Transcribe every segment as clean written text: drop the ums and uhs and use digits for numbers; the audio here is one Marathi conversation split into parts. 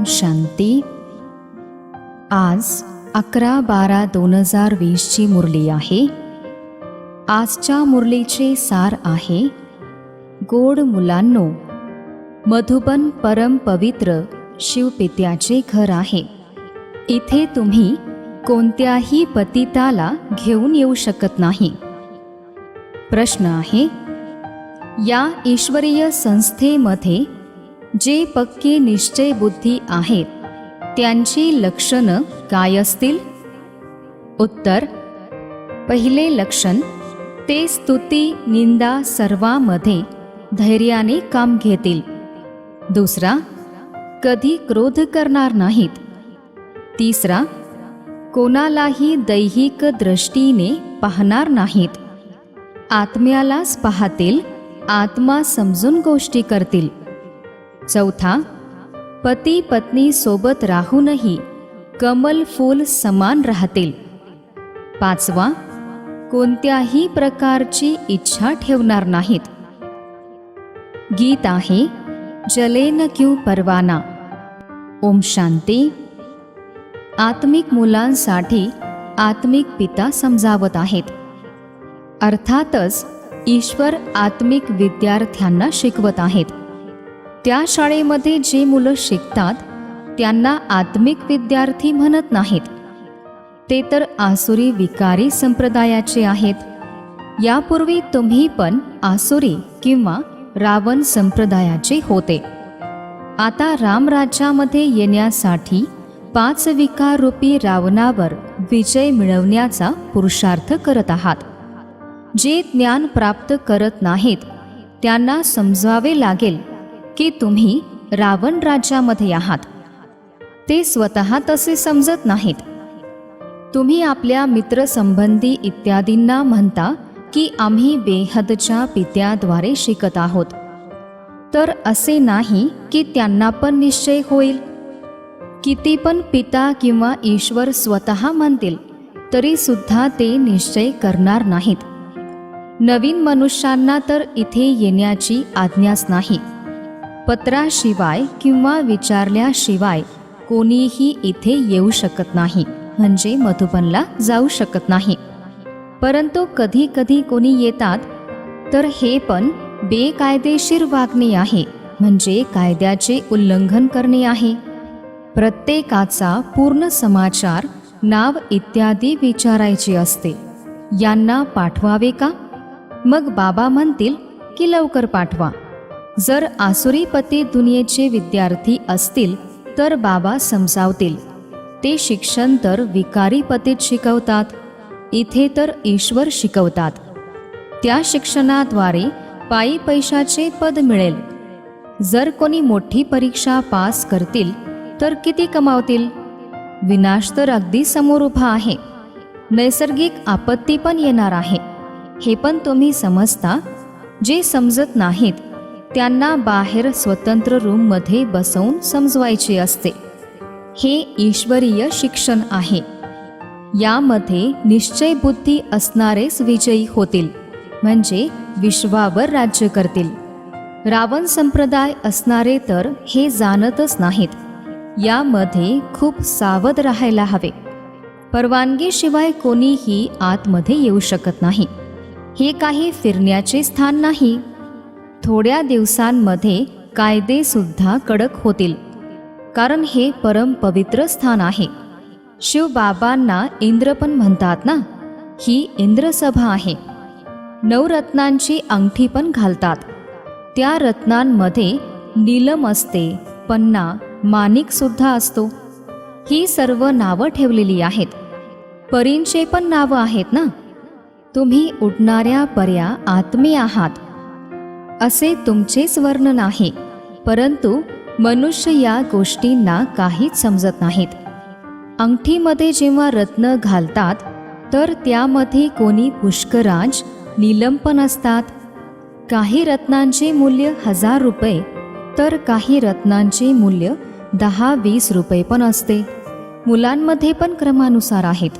शांती. आज 11/12/2020 ची मुरली आहे. आजच्या मुरलीचे सार आहे, गोड मुलांनो, मधुबन परम पवित्र शिवपित्याचे घर आहे. इथे तुम्ही कोणत्याही पतिताला घेऊन येऊ शकत नाही. प्रश्न आहे, या ईश्वरीय संस्थेमध्ये जे पक्के निश्चय बुद्धी आहेत त्यांची लक्षणं काय असतील? उत्तर: पहिले लक्षण, ते स्तुती निंदा सर्वांमध्ये धैर्याने काम घेतील. दुसरा, कधी क्रोध करणार नाहीत. तिसरा, कोणालाही दैहिक दृष्टीने पाहणार नाहीत. आत्म्यालाच पाहतील, आत्मा समजून गोष्टी करतील. चौथा, पती पत्नी सोबत राहूनही कमल फूल समान राहतील. पाचवा, कोणत्याही प्रकारची इच्छा ठेवणार नाहीत. गीत आहे, जले न क्यों परवाना. ओम शांती. आत्मिक मुलांसाठी आत्मिक पिता समजावत आहेत. अर्थातच ईश्वर आत्मिक विद्यार्थ्यांना शिकवत आहेत. त्या शाळेमध्ये जे मुलं शिकतात त्यांना आत्मिक विद्यार्थी म्हणत नाहीत. ते तर आसुरी विकारी संप्रदायाचे आहेत. यापूर्वी तुम्ही पण आसुरी किंवा रावण संप्रदायाचे होते. आता रामराज्यामध्ये येण्यासाठी 5 विकाररूपी रावणावर विजय मिळवण्याचा पुरुषार्थ करत आहात. जे ज्ञान प्राप्त करत नाहीत त्यांना समजावे लागेल की तुम्ही रावण राज्यामध्ये आहात. ते स्वतः तसे समजत नाहीत. तुम्ही आपल्या मित्रसंबंधी इत्यादींना म्हणता की आम्ही बेहदच्या पित्याद्वारे शिकत आहोत. तर असे नाही की त्यांना पण निश्चय होईल. किती पण पिता किंवा ईश्वर स्वतः म्हणतील तरी सुद्धा ते निश्चय करणार नाहीत. नवीन मनुष्यांना तर इथे येण्याची आज्ञाच नाही. पत्राशिवाय किंवा विचारल्याशिवाय कोणीही इथे येऊ शकत नाही, म्हणजे मधुबनला जाऊ शकत नाही. परंतु कधी कधी कोणी येतात तर हे पण बेकायदेशीर वागणे आहे, म्हणजे कायद्याचे उल्लंघन करणे आहे. प्रत्येकाचा पूर्ण समाचार, नाव इत्यादी विचारायचे असते. यांना पाठवावे का? मग बाबा म्हणतील की लवकर पाठवा. जर आसुरी पती दुनियेचे विद्यार्थी असतील तर बाबा समजावतील. ते शिक्षण तर विकारी पतीत शिकवतात, इथे तर ईश्वर शिकवतात. त्या शिक्षणाद्वारे पायी पैशाचे पद मिळेल. जर कोणी मोठी परीक्षा पास करतील तर किती कमावतील? विनाश तर अगदी समोर उभा आहे. नैसर्गिक आपत्ती पण येणार आहे, हे पण तुम्ही समजता. जे समजत नाहीत त्यांना बाहेर स्वतंत्र रूममध्ये बसवून समजवायचे असते. हे ईश्वरीय शिक्षण आहे. यामध्ये निश्चय बुद्धी असणारेच विजयी होतील, म्हणजे विश्वावर राज्य करतील. रावण संप्रदाय असणारे तर हे जाणतच नाहीत. यामध्ये खूप सावध राहायला हवे. परवानगीशिवाय कोणीही आतमध्ये येऊ शकत नाही. हे काही फिरण्याचे स्थान नाही. थोड्या दिवसांमध्ये कायदे सुद्धा कडक होतील, कारण हे परम पवित्र स्थान आहे. शिवबाबांना इंद्र पण म्हणतात ना. ही इंद्रसभा आहे. 9 रत्नांची अंगठी पण घालतात. त्या रत्नांमध्ये नीलम असते, पन्ना, माणिक सुद्धा असतो. ही सर्व नावं ठेवलेली आहेत. परींचे पण नावं आहेत ना. तुम्ही उडणाऱ्या पर्या आत्मे आहात असे तुमचेच वर्णन आहे. परंतु मनुष्य या गोष्टींना काहीच समजत नाहीत. अंगठीमध्ये जेव्हा रत्न घालतात तर त्यामध्ये कोणी पुष्कराज, नीलम पण असतात. काही रत्नांचे मूल्य 1000 रुपये तर काही रत्नांचे मूल्य 10-20 रुपये पण असते. मुलांमध्ये पण क्रमानुसार आहेत.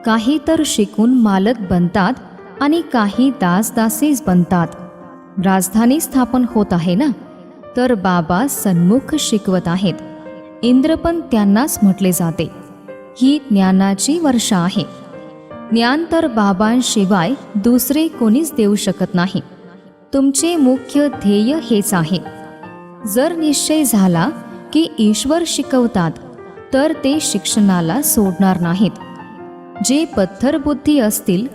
काही तर शिकून मालक बनतात आणि काही दासदासीच बनतात. राजधानी स्थापन होत आहे ना, तर बाबा सन्मुख शिकवत आहेत. इंद्र पण त्यांनाच म्हटले जाते. ही ज्ञानाची वर्षा आहे. ज्ञान तर बाबांशिवाय दुसरे कोणीच देऊ शकत नाही. तुमचे मुख्य ध्येय हेच आहे. जर निश्चय झाला की ईश्वर शिकवतात तर ते शिक्षणाला सोडणार नाहीत. जे पत्थर बुद्धी असतील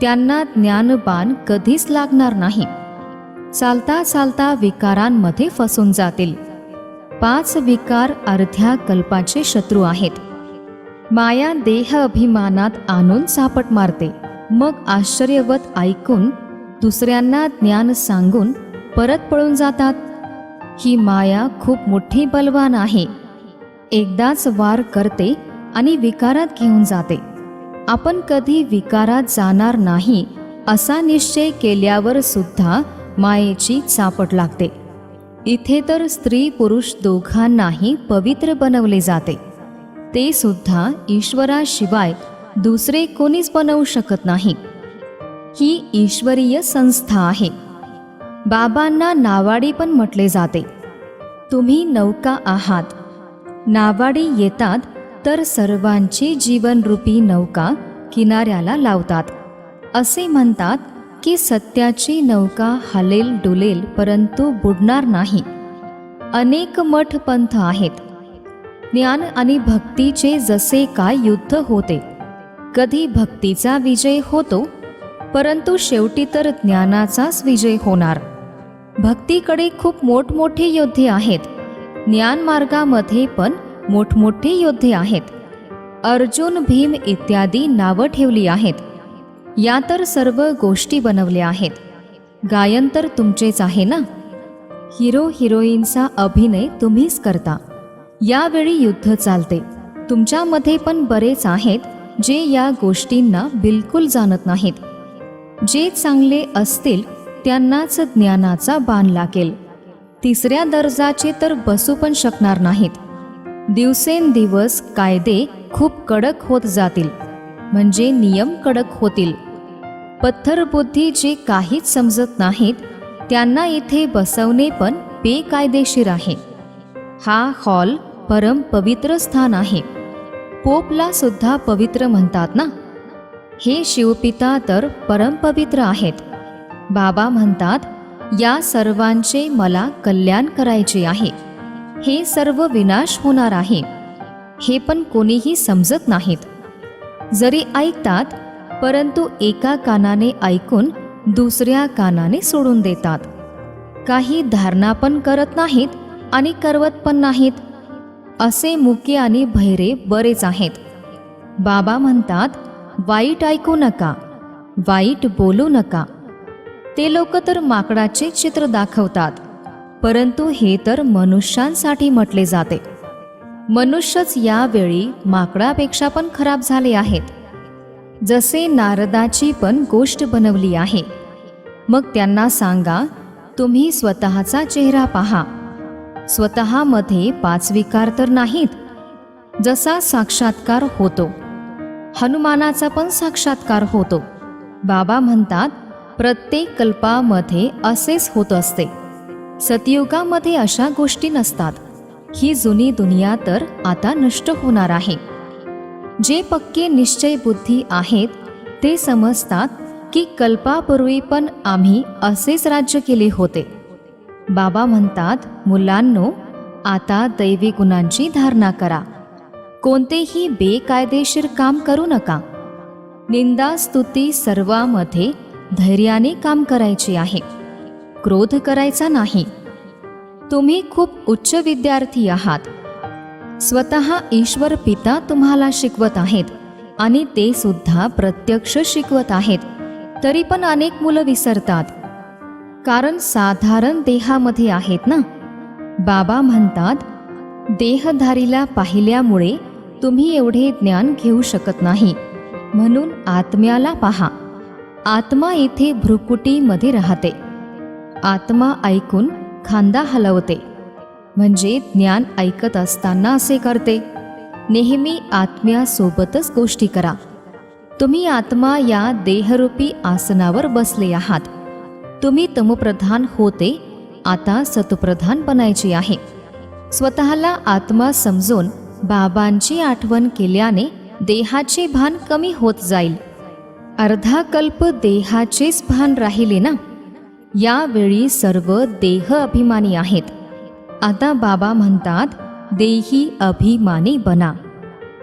त्यांना ज्ञानबाण कधीच लागणार नाही. चालता चालता विकारांमध्ये फसून जातील. 5 विकार अर्ध्या कल्पाचे शत्रू आहेत. माया देह अभिमानात आणून सापट मारते. मग आश्चर्यवत ऐकून दुसऱ्यांना ज्ञान सांगून परत पळून जातात. ही माया खूप मोठी बलवान आहे. एकदाच वार करते आणि विकारात घेऊन जाते. आपण कधी विकारात जाणार नाही असा निश्चय केल्यावर सुद्धा मायेची चापट लागते. इथे तर स्त्री पुरुष दोघांनाही पवित्र बनवले जाते. ते सुद्धा ईश्वराशिवाय दुसरे कोणीच बनवू शकत नाही. ही ईश्वरीय संस्था आहे. बाबांना नावाडी पण म्हटले जाते. तुम्ही नौका आहात. नावाडी येतात तर सर्वांची जीवनरूपी नौका किनाऱ्याला लावतात. असे म्हणतात की सत्याची नौका हलेल डुलेल परंतु बुडणार नाही. अनेक मठ पंथ आहेत. ज्ञान आणि भक्तीचे जसे काय युद्ध होते. कधी भक्तीचा विजय होतो परंतु शेवटी तर ज्ञानाचाच विजय होणार. भक्तीकडे खूप मोठमोठे योद्धे आहेत. ज्ञान मार्गामध्ये पण मोठमोठे योद्धे आहेत. अर्जुन भीम इत्यादी नावं ठेवली आहेत. या तर सर्व गोष्टी बनवल्या आहेत. गायन तर तुमचेच आहे ना. हिरो हिरोईनचा अभिनय तुम्हीच करता. यावेळी युद्ध चालते. तुमच्यामध्ये पण बरेच आहेत जे या गोष्टींना बिलकुल जाणत नाहीत. जे चांगले असतील त्यांनाच ज्ञानाचा बाण लागेल. 3ऱ्या दर्जाचे तर बसू पण शकणार नाहीत. दिवसेंदिवस कायदे खूप कडक होत जातील. म्हणजे नियम कडक होतील. पत्थर बुद्धी जे काहीच समजत नाहीत त्यांना इथे बसवणे पण बेकायदेशीर आहे. हा हॉल परम पवित्र स्थान आहे. पोपला सुद्धा पवित्र म्हणतात ना. हे शिवपिता तर परम पवित्र आहेत. बाबा म्हणतात या सर्वांचे मला कल्याण करायचे आहे. हे सर्व विनाश होणार आहे. हे पण कोणीही समजत नाहीत. जरी ऐकतात परंतु एका कानाने ऐकून दुसऱ्या कानाने सोडून देतात. काही धारणा पण करत नाहीत आणि करवत पण नाहीत. असे मुके आणि बहिरे बरेच आहेत. बाबा म्हणतात वाईट ऐकू नका, वाईट बोलू नका. ते लोक तर माकडाचे चित्र दाखवतात परंतु हे तर मनुष्यांसाठी म्हटले जाते. मनुष्यच यावेळी माकडापेक्षा पण खराब झाले आहेत. जसे नारदाची पण गोष्ट बनवली आहे. मग त्यांना सांगा तुम्ही स्वतःचा चेहरा पहा. स्वतःमध्ये 5 विकार तर नाहीत. जसा साक्षात्कार होतो हनुमानाचा पण साक्षात्कार होतो. बाबा म्हणतात प्रत्येक कल्पामध्ये असेच होत असते. सतयुगामध्ये अशा गोष्टी नसतात. ही जुनी दुनिया तर आता नष्ट होणार आहे. जे पक्के निश्चय बुद्धी आहेत ते समजतात की कल्पापूर्वी पण आम्ही असेच राज्य केले होते. बाबा म्हणतात मुलांनो आता दैवी गुणांची धारणा करा. कोणतेही बेकायदेशीर काम करू नका. निंदा स्तुती सर्वांमध्ये धैर्याने काम करायचे आहे. क्रोध करायचा नाही. तुम्ही खूप उच्च विद्यार्थी आहात. स्वतः ईश्वर पिता तुम्हाला शिकवत आहेत आणि ते सुद्धा प्रत्यक्ष शिकवत आहेत. तरी पण अनेक मुलं विसरतात कारण साधारण देहामध्ये आहेत ना. बाबा म्हणतात देहधारीला पाहिल्यामुळे तुम्ही एवढे ज्ञान घेऊ शकत नाही. म्हणून आत्म्याला पहा. आत्मा इथे भ्रुकुटीमध्ये राहते. आत्मा ऐकून खांदा हलवते म्हणजे ज्ञान ऐकत असताना असे करते. नेहमी आत्म्यासोबतच गोष्टी करा. तुम्ही आत्मा या देहरूपी आसनावर बसले आहात. तुम्ही तमप्रधान होते आता सतप्रधान बनायचे आहे. स्वतःला आत्मा समजून बाबांची आठवण केल्याने देहाचे भान कमी होत जाईल. अर्धा कल्प देहाचेच भान राहिले ना. यावेळी सर्व देह अभिमानी आहेत. आता बाबा म्हणतात, देही अभिमानी बना.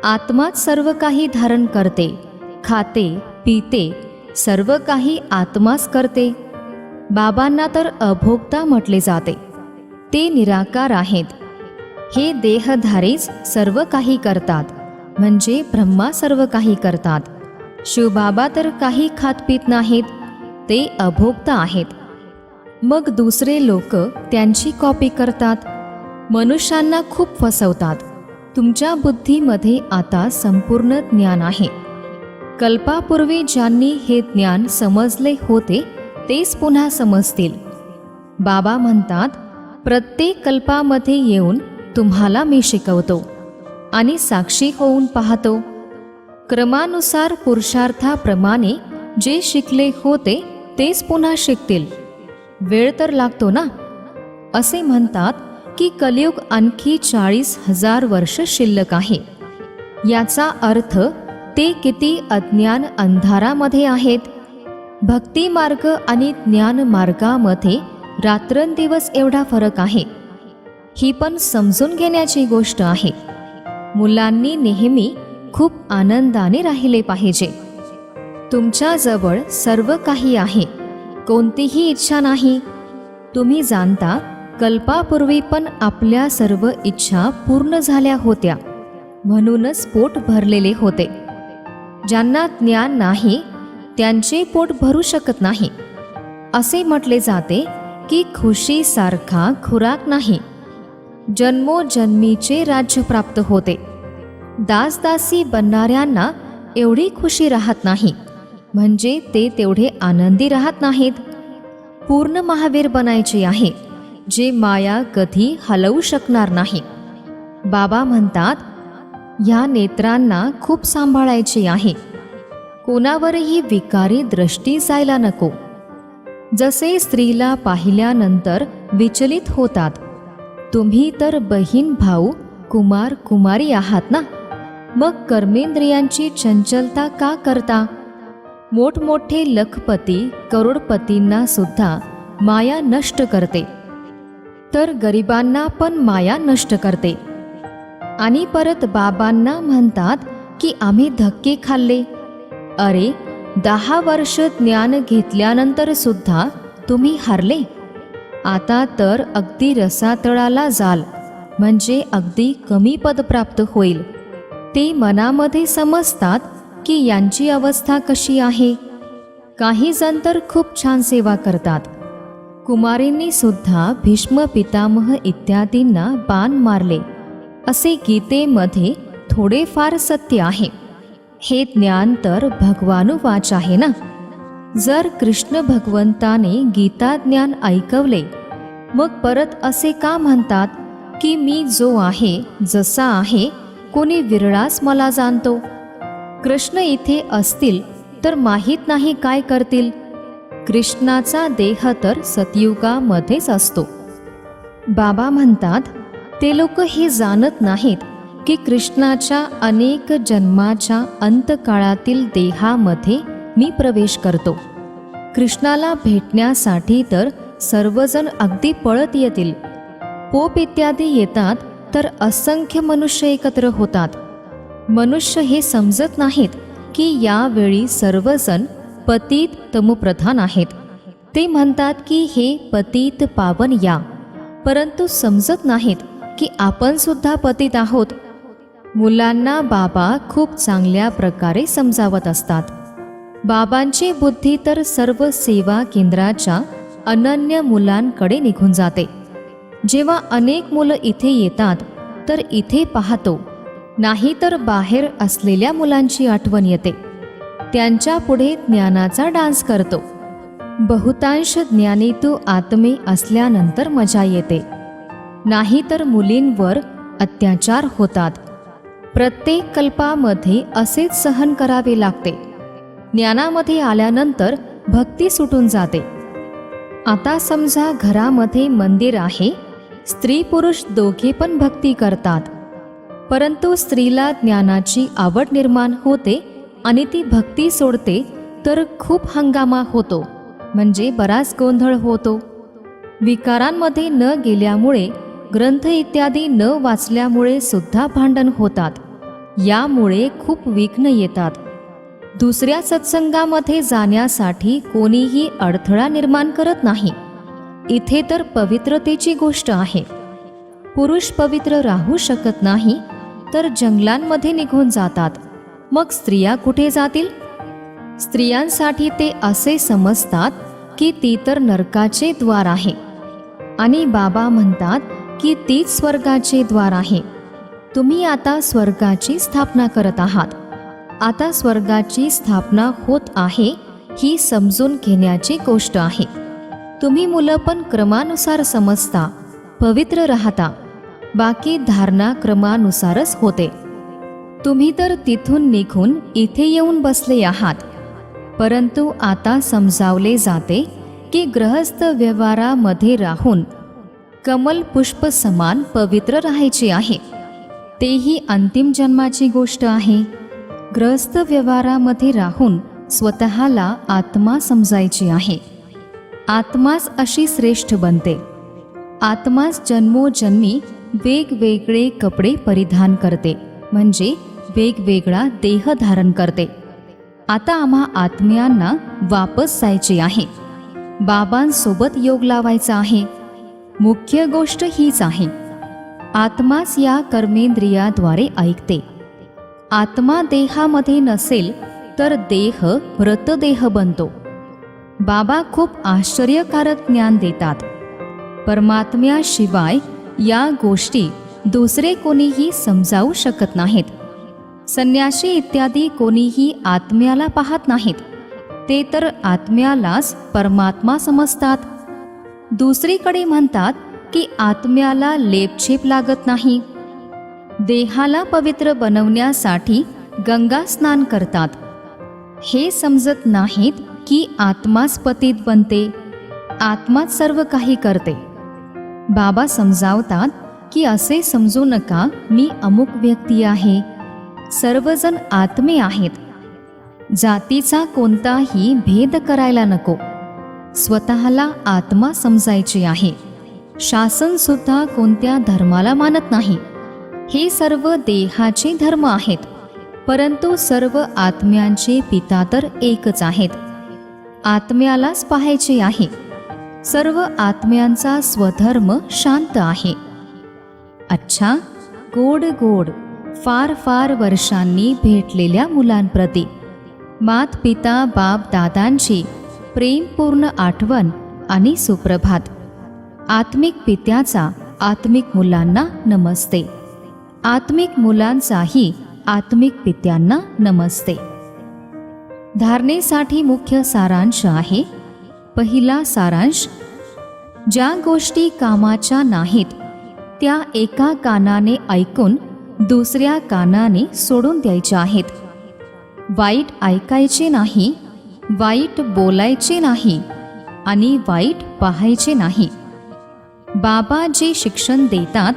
आत्माच सर्व काही धारण करते, खाते, पिते, सर्व काही आत्माच करते. बाबांना तर अभोक्ता म्हटले जाते. ते निराकार आहेत. हे देहधारीच सर्व काही करतात, म्हणजे ब्रह्मा सर्व काही करतात. शिवबाबा तर काही खात पित नाहीत, ते अभोक्ता आहेत. मग दुसरे लोक त्यांची कॉपी करतात, मनुष्यांना खूप फसवतात. तुमच्या बुद्धीमध्ये आता संपूर्ण ज्ञान आहे. कल्पापूर्वी ज्यांनी हे ज्ञान समजले होते तेच पुन्हा समजतील. बाबा म्हणतात, प्रत्येक कल्पामध्ये येऊन तुम्हाला मी शिकवतो आणि साक्षी होऊन पाहतो. क्रमानुसार पुरुषार्थाप्रमाणे जे शिकले होते तेच पुन्हा शिकतील. वेळ तर लागतो ना. असे म्हणतात की कलियुग आणखी 40,000 वर्ष शिल्लक आहे. याचा अर्थ ते किती अज्ञान अंधारामध्ये आहेत. भक्ती मार्ग आणि ज्ञान मार्गामध्ये रात्रंदिवस एवढा फरक आहे. ही पण समजून घेण्याची गोष्ट आहे. मुलांनी नेहमी खूप आनंदाने राहिले पाहिजे. तुमच्याजवळ सर्व काही आहे, कोणतीही इच्छा नाही. तुम्ही जाणता, कल्पापूर्वी पण आपल्या सर्व इच्छा पूर्ण झाल्या होत्या, म्हणूनच पोट भरलेले होते. ज्यांना ज्ञान नाही त्यांचे पोट भरू शकत नाही. असे म्हटले जाते की खुशीसारखा खुराक नाही. जन्मोजन्मीचे राज्य प्राप्त होते. दासदासी बनणाऱ्यांना एवढी खुशी राहत नाही, म्हणजे ते तेवढे आनंदी राहत नाहीत. पूर्ण महावीर बनायचे आहे, जे माया कधी हलवू शकणार नाही. बाबा म्हणतात, ह्या नेत्रांना खूप सांभाळायचे आहे. कोणावरही विकारी दृष्टी जायला नको. जसे स्त्रीला पाहिल्यानंतर विचलित होतात, तुम्ही तर बहीण भाऊ कुमार कुमारी आहात ना, मग कर्मेंद्रियांची चंचलता का करता? मोठमोठे लखपती करोडपतींना सुद्धा माया नष्ट करते, तर गरिबांना पण माया नष्ट करते. आणि परत बाबांना म्हणतात की आम्ही धक्के खाल्ले. अरे, 10 वर्ष ज्ञान घेतल्यानंतर सुद्धा तुम्ही हारले. आता तर अगदी रसातळाला जाल, म्हणजे अगदी कमी पद प्राप्त होईल. ते मनामध्ये समजतात की यांची अवस्था कशी आहे. काही जण तर खूप छान सेवा करतात. कुमारींनी सुद्धा भीष्म पितामह इत्यादींना बाण मारले, असे गीतेमध्ये थोडेफार सत्य आहे. हे ज्ञान तर भगवानुवाच आहे ना. जर कृष्ण भगवंताने गीता ज्ञान ऐकवले, मग परत असे का म्हणतात की मी जो आहे जसा आहे, कोणी विरळाच मला जाणतो. कृष्ण इथे असतील तर माहीत नाही काय करतील. कृष्णाचा देह तर सतयुगामध्येच असतो. बाबा म्हणतात, ते लोक हे जाणत नाहीत की कृष्णाच्या अनेक जन्माच्या अंतकाळातील देहामध्ये मी प्रवेश करतो. कृष्णाला भेटण्यासाठी तर सर्वजण अगदी पळत येतील. पोप इत्यादी येतात तर असंख्य मनुष्य एकत्र होतात. मनुष्य हे समजत नाहीत की यावेळी सर्वजण पतित तमोप्रधान आहेत. ते म्हणतात की हे पतित पावन या, परंतु समजत नाहीत की आपण सुद्धा पतित आहोत. मुलांना बाबा खूप चांगल्या प्रकारे समजावत असतात. बाबांची बुद्धी तर सर्व सेवा केंद्राच्या अनन्य मुलांकडे निघून जाते. जेव्हा अनेक मुलं इथे येतात तर इथे पाहतो, नाही तर बाहेर असलेल्या मुलांची आठवण येते. त्यांच्या पुढे ज्ञानाचा डान्स करतो. बहुतांश ज्ञानी तू आत्मे असल्यानंतर मजा येते, नाही तर मुलींवर अत्याचार होतात. प्रत्येक कल्पामध्ये असेच सहन करावे लागते. ज्ञानामध्ये आल्यानंतर भक्ती सुटून जाते. आता समजा घरामध्ये मंदिर आहे, स्त्री पुरुष दोघे पण भक्ती करतात, परंतु स्त्रीला ज्ञानाची आवड निर्माण होते आणि ती भक्ती सोडते तर खूप हंगामा होतो, म्हणजे बराच गोंधळ होतो. विकारांमध्ये न गेल्यामुळे, ग्रंथ इत्यादी न वाचल्यामुळे सुद्धा भांडण होतात. यामुळे खूप विघ्न येतात. दुसऱ्या सत्संगामध्ये जाण्यासाठी कोणीही अडथळा निर्माण करत नाही. इथे तर पवित्रतेची गोष्ट आहे. पुरुष पवित्र राहू शकत नाही तर जंगलांमध्ये निघून जातात. मग स्त्रिया कुठे जातील? स्त्रियांसाठी ते असे समजतात की ती तर नरकाचे द्वार आहे, आणि बाबा म्हणतात की तीच स्वर्गाचे द्वार आहे. तुम्ही आता स्वर्गाची स्थापना करत आहात. आता स्वर्गाची स्थापना होत आहे ही समजून घेण्याची गोष्ट आहे. तुम्ही मुलं पण क्रमानुसार समजता, पवित्र राहता. बाकी धारणा क्रमानुसारच होते. तुम्ही तर तिथून निघून इथे येऊन बसले आहात, परंतु आता समजावले जाते की गृहस्थ व्यवहारामध्ये राहून कमल पुष्प समान पवित्र राहायचे आहे. तेही अंतिम जन्माची गोष्ट आहे. गृहस्थ व्यवहारामध्ये राहून स्वतःला आत्मा समजायची आहे. आत्माच अशी श्रेष्ठ बनते. आत्माच जन्मोजन्मी वेगवेगळे कपडे परिधान करते, म्हणजे वेगवेगळा देह धारण करते. आता आम्हा आत्म्यांना वापस जायचे आहे. बाबांसोबत योग लावायचा आहे. मुख्य गोष्ट हीच आहे. आत्माच या कर्मेंद्रियाद्वारे ऐकते. आत्मा देहामध्ये नसेल तर देह मृतदेह बनतो. बाबा खूप आश्चर्यकारक ज्ञान देतात. परमात्म्याशिवाय या गोष्टी दुसरे कोणीही समजावू शकत नाहीत. संन्यासी इत्यादी कोणीही आत्म्याला पाहत नाहीत. ते तर आत्म्यालाच परमात्मा समजतात. दुसरीकडे म्हणतात की आत्म्याला लेपछेप लागत नाही. देहाला पवित्र बनवण्यासाठी गंगा स्नान करतात. हे समजत नाहीत की आत्माच पतित बनते, आत्माच सर्व काही करते. बाबा समजावतात की असे समजू नका मी अमुक व्यक्ती आहे. सर्वजण आत्मे आहेत. जातीचा कोणताही भेद करायला नको. स्वतःला आत्मा समजायचे आहे. शासन सुद्धा कोणत्या धर्माला मानत नाही. हे सर्व देहाचे धर्म आहेत, परंतु सर्व आत्म्यांचे पिता तर एकच आहेत. आत्म्यालाच पाहायचे आहे. सर्व आत्म्यांचा स्वधर्म शांत आहे. अच्छा, गोड गोड फार फार वर्षांनी भेटलेल्या मुलांप्रती मात पिता बाप दादांची प्रेमपूर्ण आठवण आणि सुप्रभात. आत्मिक पित्याचा आत्मिक मुलांना नमस्ते. आत्मिक मुलांचाही आत्मिक पित्यांना नमस्ते. धारणेसाठी मुख्य सारांश आहे. पहिला सारांश, ज्या गोष्टी कामाच्या नाहीत त्या एका कानाने ऐकून दुसऱ्या कानाने सोडून द्यायच्या आहेत. वाईट ऐकायचे नाही, वाईट बोलायचे नाही आणि वाईट पाहायचे नाही. बाबा जे शिक्षण देतात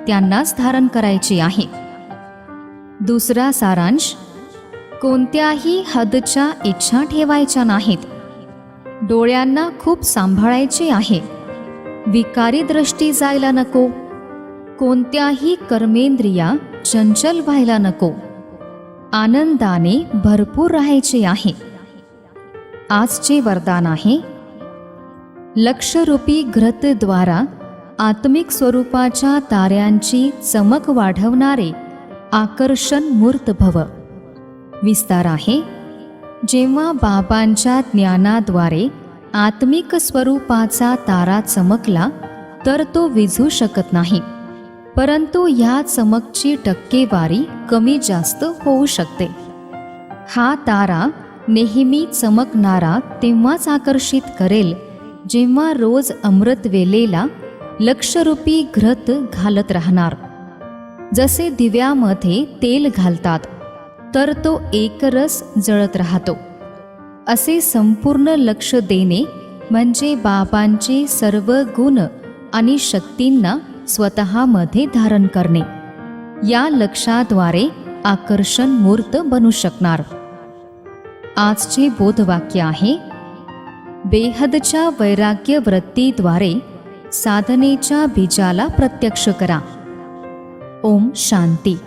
त्यांनाच धारण करायचे आहे. दुसरा सारांश, कोणत्याही हद्दच्या इच्छा ठेवायच्या नाहीत. डोळ्यांना खूप सांभाळायचे आहे. विकारी दृष्टी जायला नको. कोणत्याही कर्मेंद्रिया चंचल व्हायला नको. आनंदाने भरपूर राहायचे आहे. आजचे वरदान आहे, लक्षरूपी घृतद्वारा आत्मिक स्वरूपाच्या ताऱ्यांची चमक वाढवणारे आकर्षण मूर्त भव. विस्तार आहे, जेव्हा बाबांच्या ज्ञानाद्वारे आत्मिक स्वरूपाचा तारा चमकला तर तो विझू शकत नाही, परंतु ह्या चमकची टक्केवारी कमी जास्त होऊ शकते. हा तारा नेहमी चमकणारा तेव्हाच आकर्षित करेल जेव्हा रोज अमृत वेलेला लक्षरूपी घृत घालत राहणार. जसे दिव्यामध्ये तेल घालतात तर तो एकरस जळत राहतो, असे संपूर्ण लक्ष देणे म्हणजे बाबांचे सर्व गुण आणि शक्तींना स्वतःमध्ये धारण करणे या लक्षाद्वारे आकर्षण मूर्त बनू शकणार. आजचे बोधवाक्य आहे, बेहदच्या वैराग्य वृत्तीद्वारे साधनेच्या बीजाला प्रत्यक्ष करा. ओम शांती.